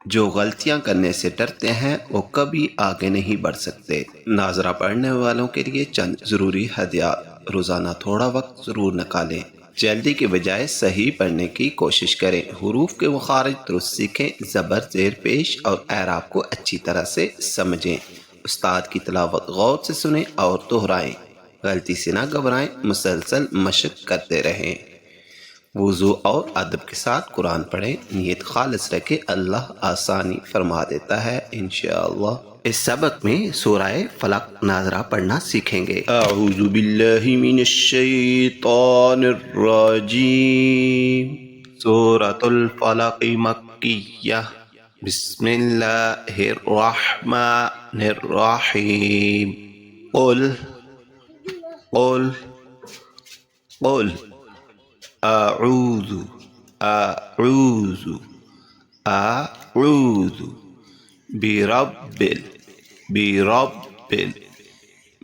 جو غلطیاں کرنے سے ڈرتے ہیں وہ کبھی آگے نہیں بڑھ سکتے۔ ناظرہ پڑھنے والوں کے لیے چند ضروری ہدایات۔ روزانہ تھوڑا وقت ضرور نکالیں۔ جلدی کے بجائے صحیح پڑھنے کی کوشش کریں۔ حروف کے مخارج درست سیکھیں۔ زبر، زیر پیش اور اعراب کو اچھی طرح سے سمجھیں۔ استاد کی تلاوت غور سے سنیں اور دہرائیں۔ غلطی سے نہ گھبرائیں، مسلسل مشق کرتے رہیں۔ وضو اور ادب کے ساتھ قرآن پڑھیں۔ نیت خالص رکھیں، اللہ آسانی فرما دیتا ہے انشاءاللہ۔ اس سبق میں سورہ فلق ناظرہ پڑھنا سیکھیں گے۔ اعوذ باللہ من الشیطان الرجیم۔ سورۃ الفلق مکیہ۔ بسم اللہ الرحمن الرحیم۔ قل قل قل اعوذ اعوذ اعوذ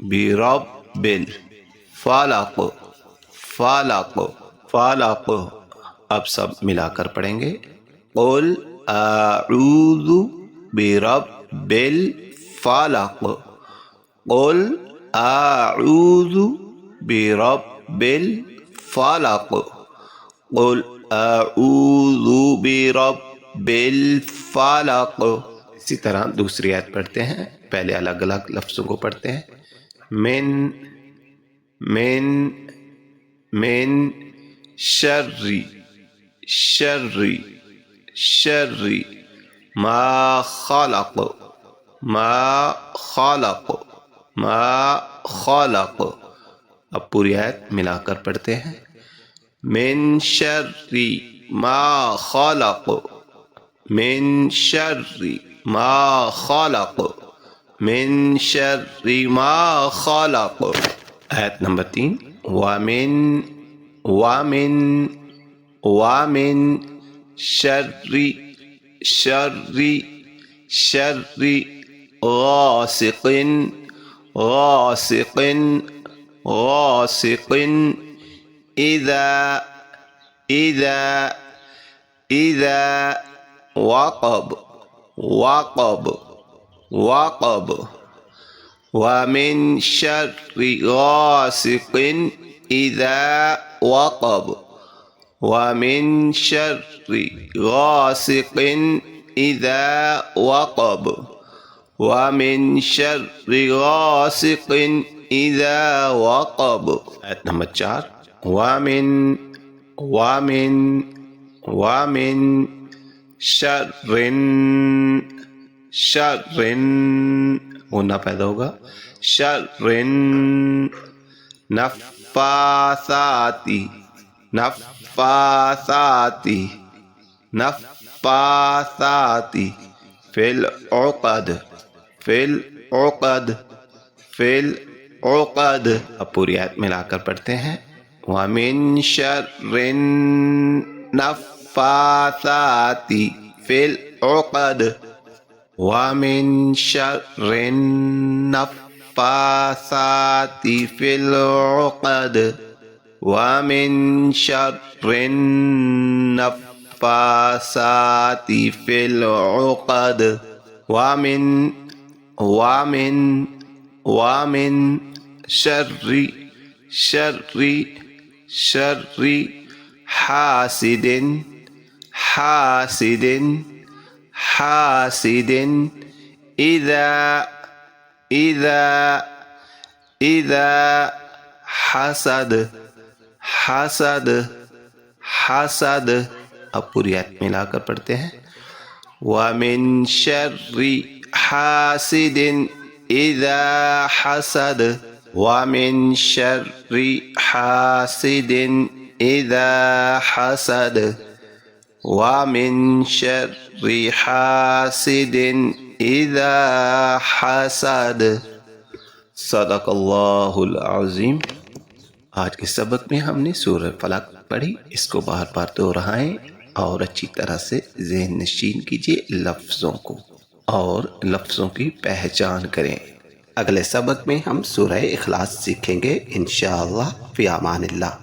برب الفلق فلق فلق۔ اب سب ملا کر پڑھیں گے۔ قل اعوذ برب الفلق قل اعوذ برب الفلق قل اعوذ برب الفلق۔ اسی طرح دوسری آیت پڑھتے ہیں، پہلے الگ الگ لفظوں کو پڑھتے ہیں۔ من شر شر ما خلق ما خلق۔ اب پوری آیت ملا کر پڑھتے ہیں۔ من شر ما خلق من شر ما خلق من شر ما خلق۔ آیت نمبر 3۔ ومن شر غاسق إذا وقب ومن شر غاسق إذا وقب ومن شر غاسق إذا وقب ومن شر غاسق إذا وقب۔ آیت نمبر 4۔ ومن شر غنہ پیدا ہوگا۔ شر نفاثات فی العقد۔ اب پوری آیت ملا کر پڑھتے ہیں۔ ومن شر النفاثات فی العقد ومن شر النفاثات فی العقد ومن شر النفاثات فی العقد ومن شر حاسد إذا حسد۔ اب پوری آیت ملا کر پڑھتے ہیں۔ ومن شر حاسد إذا حسد ومن شر حاسد إذا حسد ومن شر حاسد إذا حسد۔ صدق اللہ العظیم۔ آج کے سبق میں ہم نے سورہ فلق پڑھی، اس کو بار بار دہرائیں اور اچھی طرح سے ذہن نشین کیجیے لفظوں کو اور لفظوں کی پہچان کریں۔ اگلے سبق میں ہم سورہ اخلاص سیکھیں گے انشاءاللہ۔ فی امان اللہ۔